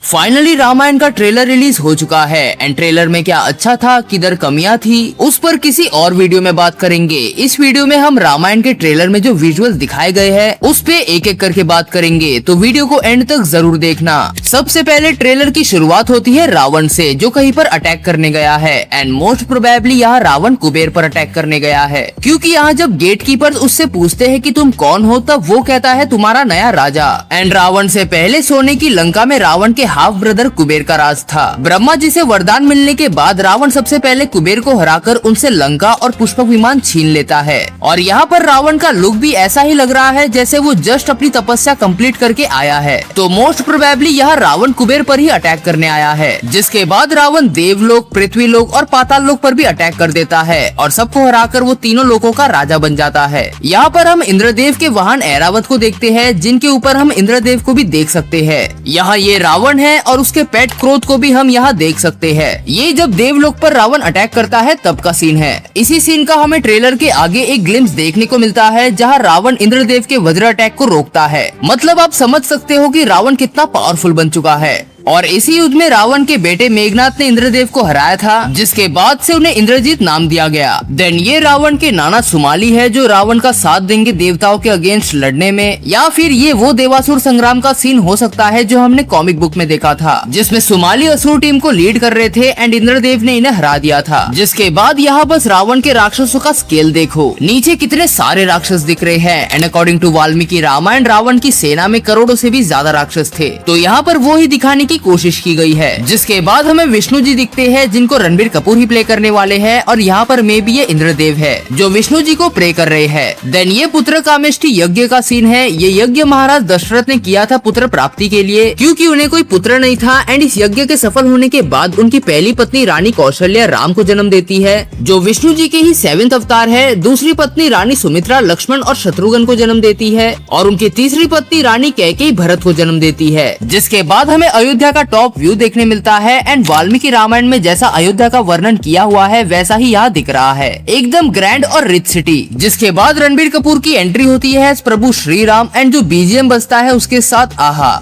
Finally Ramayan का trailer release हो चुका है एंड ट्रेलर में क्या अच्छा था, किधर कमियां थी, उस पर किसी और वीडियो में बात करेंगे। इस वीडियो में हम रामायण के ट्रेलर में जो विजुअल्स दिखाए गए हैं उस पे एक एक करके बात करेंगे, तो वीडियो को एंड तक जरूर देखना। सबसे पहले ट्रेलर की शुरुआत होती है रावण से, जो कहीं पर अटैक करने गया है एंड मोस्ट प्रोबेबली यहाँ रावण कुबेर पर अटैक करने गया है, क्योंकि यहाँ जब गेट कीपर्स उससे पूछते हैं कि तुम कौन हो, तब वो कहता है तुम्हारा नया राजा। एंड रावण से पहले सोने की लंका में रावण के हाफ ब्रदर कुबेर का राज था। ब्रह्मा जी से वरदान मिलने के बाद रावण सबसे पहले कुबेर को हराकर उनसे लंका और पुष्पक विमान छीन लेता है। और यहाँ पर रावण का लुक भी ऐसा ही लग रहा है जैसे वो जस्ट अपनी तपस्या कंप्लीट करके आया है। तो मोस्ट प्रोबेबली यहाँ रावण कुबेर पर ही अटैक करने आया है, जिसके बाद रावण देवलोक, पृथ्वीलोक और पाताल लोक पर भी अटैक कर देता है और सबको हराकर वो तीनों लोकों का राजा बन जाता है। यहाँ पर हम इंद्रदेव के वाहन ऐरावत को देखते हैं, जिनके ऊपर हम इंद्रदेव को भी देख सकते हैं। यहाँ ये रावण है और उसके पेट क्रोध को भी हम यहाँ देख सकते हैं। ये जब देवलोक पर रावण अटैक करता है तब का सीन है। इसी सीन का हमें ट्रेलर के आगे एक ग्लिम्स देखने को मिलता है, जहाँ रावण इंद्रदेव के वज्र अटैक को रोकता है। मतलब आप समझ सकते हो कि रावण कितना पावरफुल बन चुका है। और इसी युद्ध में रावण के बेटे मेघनाथ ने इंद्रदेव को हराया था, जिसके बाद से उन्हें इंद्रजीत नाम दिया गया। देन ये रावण के नाना सुमाली है, जो रावण का साथ देंगे देवताओं के अगेंस्ट लड़ने में, या फिर ये वो देवासुर संग्राम का सीन हो सकता है जो हमने कॉमिक बुक में देखा था, जिसमें सुमाली असुर टीम को लीड कर रहे थे एंड इंद्रदेव ने इन्हें हरा दिया था। जिसके बाद यहाँ बस रावण के राक्षसों का स्केल देखो, नीचे कितने सारे राक्षस दिख रहे हैं। And according to Valmiki Ramayana Ravan की सेना में करोड़ों से भी ज्यादा राक्षस थे, तो यहाँ पर वो ही दिखाने की कोशिश की गई है। जिसके बाद हमें विष्णु जी दिखते हैं, जिनको रणबीर कपूर ही प्ले करने वाले हैं, और यहाँ पर मे भी ये इंद्रदेव है जो विष्णु जी को प्रे कर रहे हैं। देन ये पुत्र कामेष्टि यज्ञ का सीन है। ये यज्ञ महाराज दशरथ ने किया था पुत्र प्राप्ति के लिए, क्योंकि उन्हें कोई पुत्र नहीं था। एंड इस यज्ञ के सफल होने के बाद उनकी पहली पत्नी रानी कौशल्या राम को जन्म देती है, जो विष्णु जी के ही 7वें अवतार है। दूसरी पत्नी रानी सुमित्रा लक्ष्मण और शत्रुघ्न को जन्म देती है, और उनकी तीसरी पत्नी रानी कैकेयी भरत को जन्म देती है। जिसके बाद हमें अयोध्या का टॉप व्यू देखने मिलता है एंड वाल्मीकि रामायण में जैसा अयोध्या का वर्णन किया हुआ है वैसा ही यहाँ दिख रहा है, एकदम ग्रैंड और रिच सिटी। जिसके बाद रणबीर कपूर की एंट्री होती है प्रभु श्री राम एंड जो बीजीएम बजता है उसके साथ आहा।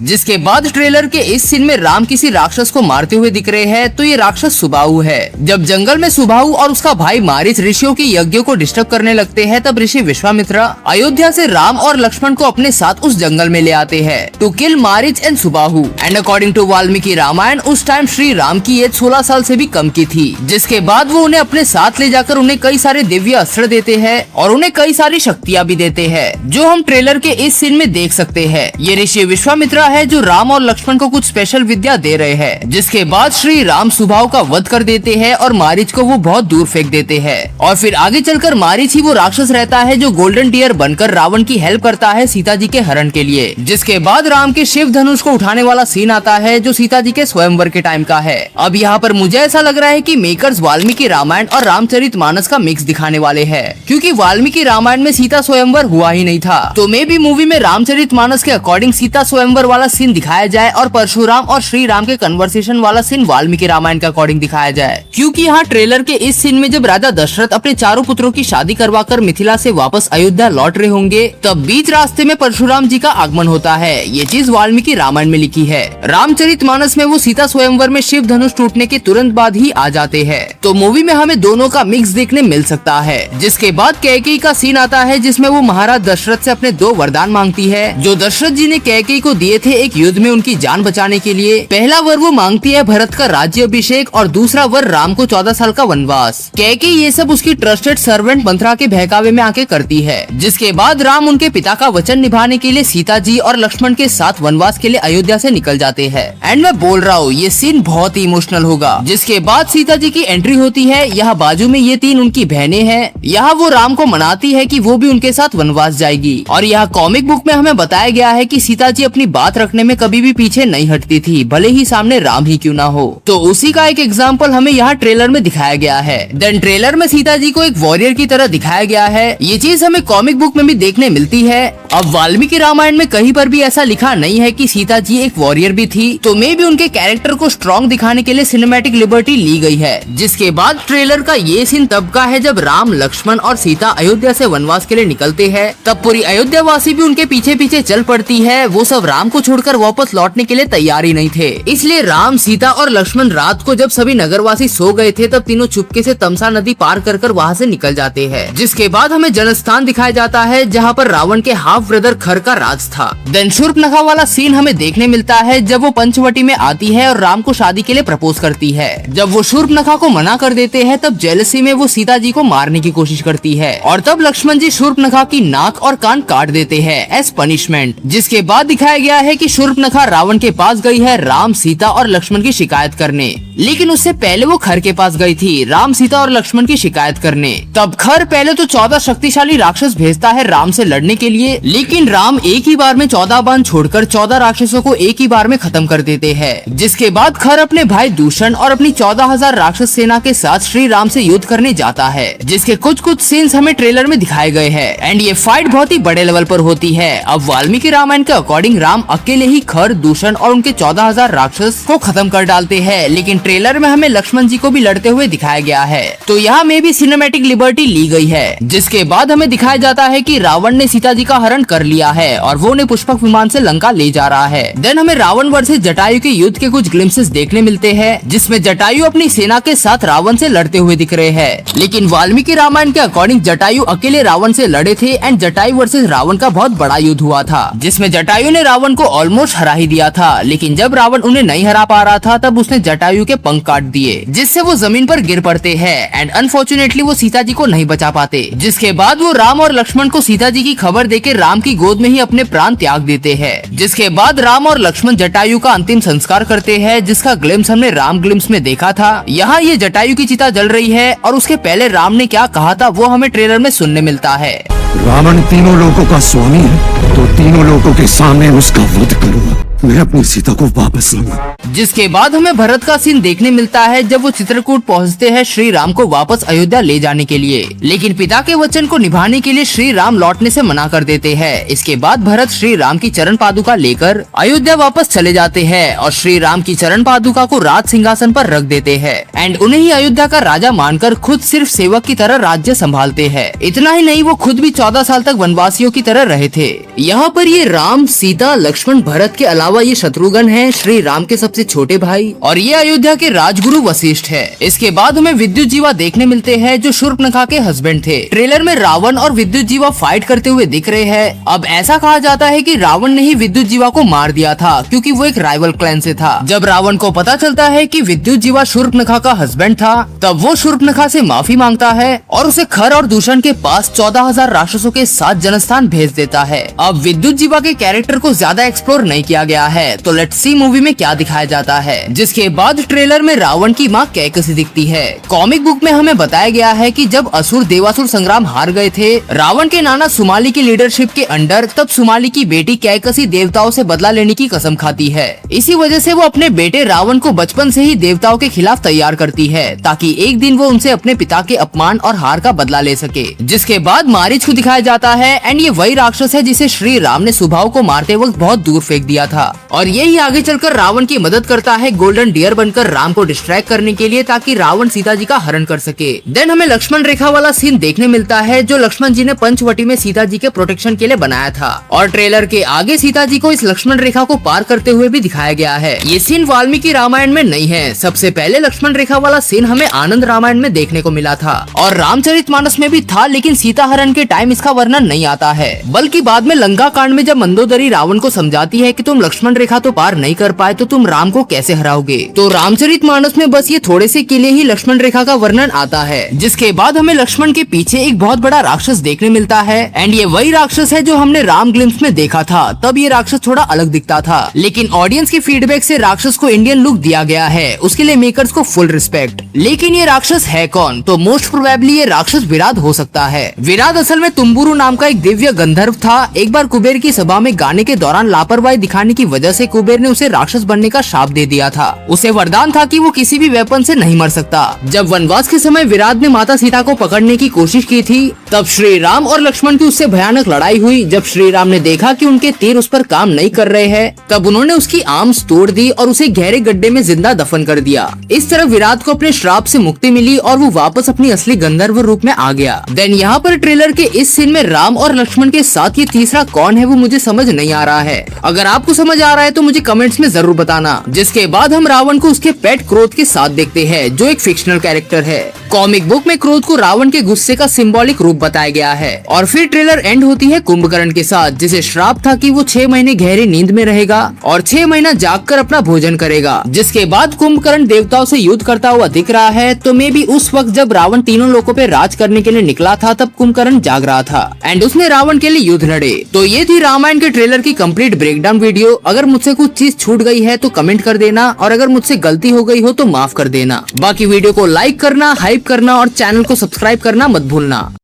जिसके बाद ट्रेलर के इस सीन में राम किसी राक्षस को मारते हुए दिख रहे हैं, तो ये राक्षस सुबाहु है। जब जंगल में सुबाहु और उसका भाई मारीच ऋषियों के यज्ञ को डिस्टर्ब करने लगते हैं, तब ऋषि विश्वामित्र अयोध्या से राम और लक्ष्मण को अपने साथ उस जंगल में ले आते हैं to kill Maricha and Subahu. And according to Valmiki Ramayana उस टाइम श्री राम की एज 16 साल से भी कम की थी। जिसके बाद वो उन्हें अपने साथ ले जाकर उन्हें कई सारे दिव्य अस्त्र देते हैं और उन्हें कई सारी शक्तियाँ भी देते हैं, जो हम ट्रेलर के इस सीन में देख सकते हैं। ये ऋषि विश्वामित्र है जो राम और लक्ष्मण को कुछ स्पेशल विद्या दे रहे हैं। जिसके बाद श्री राम सुबाहु का वध कर देते हैं और मारीच को वो बहुत दूर फेंक देते हैं। और फिर आगे चलकर मारीच ही वो राक्षस रहता है जो गोल्डन डियर बनकर रावण की हेल्प करता है सीता जी के हरण के लिए। जिसके बाद राम के शिव धनुष को उठाने वाला सीन आता है, जो सीता जी के स्वयंवर के टाइम का है। अब यहाँ पर मुझे ऐसा लग रहा है कि मेकर्स वाल्मीकि रामायण और रामचरितमानस का मिक्स दिखाने वाले हैं, क्योंकि वाल्मीकि रामायण में सीता स्वयंवर हुआ ही नहीं था। तो मे बी मूवी में रामचरितमानस के अकॉर्डिंग सीता स्वयंवर वाला सीन दिखाया जाए और परशुराम और श्री राम के कन्वर्सेशन वाला सीन वाल्मीकि रामायण के अकॉर्डिंग दिखाया जाए। क्योंकि यहाँ ट्रेलर के इस सीन में जब राजा दशरथ अपने चारों पुत्रों की शादी करवाकर मिथिला से वापस अयोध्या लौट रहे होंगे, तब बीच रास्ते में परशुराम जी का आगमन होता है। ये चीज वाल्मीकि रामायण में लिखी है। रामचरितमानस में वो सीता स्वयंवर में शिव धनुष टूटने के तुरंत बाद ही आ जाते हैं। तो मूवी में हमें दोनों का मिक्स देखने मिल सकता है। जिसके बाद कैकेयी का सीन आता है, जिसमें वो महाराज दशरथ से अपने 2 वरदान मांगती है, जो दशरथ जी ने कैकेयी को दिए थे एक युद्ध में उनकी जान बचाने के लिए। पहला वर वो मांगती है भरत का राज्य अभिषेक और दूसरा वर राम को 14 साल का वनवास। कैकेयी ये सब उसकी ट्रस्टेड सर्वेंट मंथरा के बहकावे में आके करती है। जिसके बाद राम उनके पिता का वचन निभाने के लिए सीता जी और लक्ष्मण के साथ वनवास के लिए अयोध्या से निकल जाते हैं। एंड मैं बोल रहा हूँ ये सीन बहुत ही इमोशनल होगा। जिसके बाद सीता जी की एंट्री होती है। यहाँ बाजू में ये 3 उनकी बहनें हैं। यहाँ वो राम को मनाती है कि वो भी उनके साथ वनवास जाएगी। और यहाँ कॉमिक बुक में हमें बताया गया है कि सीता जी अपनी बात रखने में कभी भी पीछे नहीं हटती थी, भले ही सामने राम ही क्यों ना हो। तो उसी का एक एग्जाम्पल हमें यहाँ ट्रेलर में दिखाया गया है। देन ट्रेलर में सीता जी को एक वॉरियर की तरह दिखाया गया है। ये चीज हमें कॉमिक बुक में भी देखने मिलती है। अब वाल्मीकि रामायण में कहीं पर भी ऐसा लिखा नहीं है कि सीता जी एक वॉरियर भी थी, तो मे भी उनके कैरेक्टर को स्ट्रॉन्ग दिखाने के लिए सिनेमैटिक लिबर्टी ली गई है। जिसके बाद ट्रेलर का ये सीन तब का है जब राम, लक्ष्मण और सीता अयोध्या से वनवास के लिए निकलते हैं। तब पूरी अयोध्या वासी भी उनके पीछे पीछे चल पड़ती है। वो सब राम को छोड़कर वापस लौटने के लिए तैयार ही नहीं थे। इसलिए राम, सीता और लक्ष्मण रात को जब सभी नगरवासी सो गए थे तब तीनों चुपके से तमसा नदी पार कर वहाँ से निकल जाते हैं। जिसके बाद हमें जनस्थान दिखाया जाता है जहाँ पर रावण के हाफ ब्रदर खर का राज था। देन शूर्पनखा वाला सीन हमें देखने मिलता है जब वो पंचवटी में आती है और राम को शादी के लिए प्रपोज करती है। जब वो शूर्पनखा को मना कर देते हैं तब जेलसी में वो सीता जी को मारने की कोशिश करती है और तब लक्ष्मण जी शूर्पनखा की नाक और कान काट देते हैं एज पनिशमेंट। जिसके बाद दिखाया गया है कि शूर्पनखा रावण के पास गई है राम, सीता और लक्ष्मण की शिकायत करने, लेकिन उससे पहले वो खर के पास गई थी राम, सीता और लक्ष्मण की शिकायत करने। तब खर पहले तो 14 शक्तिशाली राक्षस भेजता है राम से लड़ने के लिए, लेकिन राम एक ही बार में 14 बाण छोड़कर 14 राक्षसों को एक ही बार में खत्म कर देते हैं। जिसके बाद खर अपने भाई दूषण और अपनी 14,000 राक्षस सेना के साथ श्री राम से युद्ध करने जाता है। जिसके कुछ सीन्स हमें ट्रेलर में दिखाए गए हैं एंड ये फाइट बहुत ही बड़े लेवल पर होती है। अब वाल्मीकि रामायण के अकॉर्डिंग राम अकेले ही खर, दूषण और उनके 14,000 राक्षस को खत्म कर डालते हैं, लेकिन ट्रेलर में हमें लक्ष्मण जी को भी लड़ते हुए दिखाया गया है। तो यहाँ में भी सिनेमैटिक लिबर्टी ली गई है। जिसके बाद हमें दिखाया जाता है कि रावण ने सीता जी का हरण कर लिया है और वो उन्हें पुष्पक विमान से लंका ले जा रहा है। देन हमें रावण वर्सेस जटायु के युद्ध के कुछ ग्लिम्सेस देखने मिलते हैं जिसमें जटायु अपनी सेना के साथ रावण से लड़ते हुए दिख रहे हैं। लेकिन वाल्मीकि रामायण के अकॉर्डिंग जटायु अकेले रावण से लड़े थे एंड जटायु वर्सेस रावण का बहुत बड़ा युद्ध हुआ था, जिसमें जटायु ने रावण को ऑलमोस्ट हरा ही दिया था। लेकिन जब रावण उन्हें नहीं हरा पा रहा था तब उसने जटायु के पंख काट दिए, जिससे वो जमीन पर गिर पड़ते हैं एंड अनफॉर्चुनेटली वो सीता जी को नहीं बचा पाते। जिसके बाद वो राम और लक्ष्मण को सीता जी की खबर देकर राम की गोद में ही अपने प्राण त्याग देते हैं। जिसके बाद राम और लक्ष्मण जटायु का अंतिम संस्कार करते हैं, जिसका ग्लिम्स हमने राम ग्लिम्स में देखा था। यहाँ ये जटायु की चिता जल रही है और उसके पहले राम ने क्या कहा था वो हमें ट्रेलर में सुनने मिलता है। रावण तीनों लोगों का स्वामी है तो तीनों लोगों के सामने उसका वध करूंगा, मैं अपनी सीता को वापस लाऊंगा। जिसके बाद हमें भरत का सीन देखने मिलता है जब वो चित्रकूट पहुंचते हैं श्री राम को वापस अयोध्या ले जाने के लिए, लेकिन पिता के वचन को निभाने के लिए श्री राम लौटने से मना कर देते हैं। इसके बाद भरत श्री राम की चरण पादुका लेकर अयोध्या वापस चले जाते हैं और श्री राम की चरण पादुका को राज सिंहासन पर रख देते हैं एंड उन्हें ही अयोध्या का राजा मानकर खुद सिर्फ सेवक की तरह राज्य संभालते हैं। इतना ही नहीं, वो खुद भी 14 साल तक वनवासियों की तरह रहे थे। यहाँ पर ये राम, सीता, लक्ष्मण, भरत के अलावा ये शत्रुघ्न है, श्री राम के सबसे छोटे भाई, और ये अयोध्या के राजगुरु वशिष्ठ है। इसके बाद हमें विद्युत जीवा देखने मिलते हैं जो शूर्पनखा के हस्बैंड थे। ट्रेलर में रावण और विद्युत जीवा फाइट करते हुए दिख रहे हैं। अब ऐसा कहा जाता है कि रावण ने ही विद्युत जीवा को मार दिया था क्योंकि वो एक राइवल क्लैन से था। जब रावण को पता चलता है कि विद्युत जीवा शूर्पनखा का हस्बैंड था तब वो शूर्पनखा से माफी मांगता है और उसे खर और दूषण के पास 14,000 राक्षसों के साथ जनस्थान भेज देता है। अब विद्युत जीवा के कैरेक्टर को ज्यादा एक्सप्लोर नहीं किया गया है, तो लेट्स सी मूवी में क्या दिखाया जाता है। जिसके बाद ट्रेलर में रावण की माँ कैकसी दिखती है। कॉमिक बुक में हमें बताया गया है कि जब असुर देवासुर संग्राम हार गए थे रावण के नाना सुमाली की लीडरशिप के अंडर, तब सुमाली की बेटी कैकसी देवताओं से बदला लेने की कसम खाती है। इसी वजह से वो अपने बेटे रावण को बचपन से ही देवताओं के खिलाफ तैयार करती है ताकि एक दिन वो उनसे अपने पिता के अपमान और हार का बदला ले सके। जिसके बाद मारीच को दिखाया जाता है एंड ये वही राक्षस है जिसे श्री राम ने सुबाहु को मारते वक्त बहुत दूर फेंक दिया था, और यही आगे चलकर रावण की मदद करता है गोल्डन डियर बनकर राम को डिस्ट्रैक्ट करने के लिए ताकि रावण सीता जी का हरण कर सके। देन हमें लक्ष्मण रेखा वाला सीन देखने मिलता है जो लक्ष्मण जी ने पंचवटी में सीता जी के प्रोटेक्शन के लिए बनाया था, और ट्रेलर के आगे सीता जी को इस लक्ष्मण रेखा को पार करते हुए भी दिखाया गया है। ये सीन वाल्मीकि रामायण में नहीं है। सबसे पहले लक्ष्मण रेखा वाला सीन हमें आनंद रामायण में देखने को मिला था और रामचरितमानस में भी था, लेकिन सीता हरण के टाइम इसका वर्णन नहीं आता है। बल्कि बाद में लंका कांड में जब मंदोदरी रावण को समझाती है कि तुम लक्ष्मण रेखा तो पार नहीं कर पाए तो तुम राम को कैसे हराओगे, तो रामचरितमानस में बस ये थोड़े से के लिए ही लक्ष्मण रेखा का वर्णन आता है। जिसके बाद हमें लक्ष्मण के पीछे एक बहुत बड़ा राक्षस देखने मिलता है एंड ये वही राक्षस है जो हमने राम ग्लिम्स में देखा था। तब ये राक्षस थोड़ा अलग दिखता था, लेकिन ऑडियंस के फीडबैक से राक्षस को इंडियन लुक दिया गया है, उसके लिए मेकर्स को फुल रिस्पेक्ट। लेकिन ये राक्षस है कौन, तो मोस्ट प्रोबेबली ये राक्षस विराट हो सकता है। विराट असल में तुम्बुरु नाम का एक दिव्य गंधर्व था। एक बार कुबेर की सभा में गाने के दौरान लापरवाही दिखाने की की वजह से कुबेर ने उसे राक्षस बनने का शाप दे दिया था। उसे वरदान था कि वो किसी भी वेपन से नहीं मर सकता। जब वनवास के समय विराट ने माता सीता को पकड़ने की कोशिश की थी, तब श्री राम और लक्ष्मण की उससे भयानक लड़ाई हुई। जब श्री राम ने देखा कि उनके तीर उस पर काम नहीं कर रहे हैं, तब उन्होंने उसकी आर्म्स तोड़ दी और उसे गहरे गड्ढे में जिंदा दफन कर दिया। इस तरह विराट को अपने श्राप से मुक्ति मिली और वो वापस अपनी असली गंधर्व रूप में आ गया। देन यहाँ पर ट्रेलर के इस सीन में राम और लक्ष्मण के साथ ये तीसरा कौन है वो मुझे समझ नहीं आ रहा है। अगर आपको समझ आ रहा है तो मुझे कमेंट्स में जरूर बताना। जिसके बाद हम रावण को उसके पेट क्रोध के साथ देखते हैं, जो एक फिक्शनल कैरेक्टर है। कॉमिक बुक में क्रोध को रावण के गुस्से का सिंबॉलिक रूप बताया गया है। और फिर ट्रेलर एंड होती है कुंभकर्ण के साथ, जिसे श्राप था कि वो 6 महीने गहरी नींद में रहेगा और 6 महीना जागकर अपना भोजन करेगा। जिसके बाद कुंभकर्ण देवताओं से युद्ध करता हुआ दिख रहा है। तो मे भी उस वक्त जब रावण तीनों लोगों पे राज करने के लिए निकला था, तब कुंभकर्ण जाग रहा था एंड उसने रावण के लिए युद्ध लड़े। तो ये थी रामायण के ट्रेलर की कंप्लीट ब्रेकडाउन वीडियो। अगर मुझसे कुछ चीज छूट गई है तो कमेंट कर देना, और अगर मुझसे गलती हो गई हो तो माफ कर देना। बाकी वीडियो को लाइक करना, हाइप करना और चैनल को सब्सक्राइब करना मत भूलना।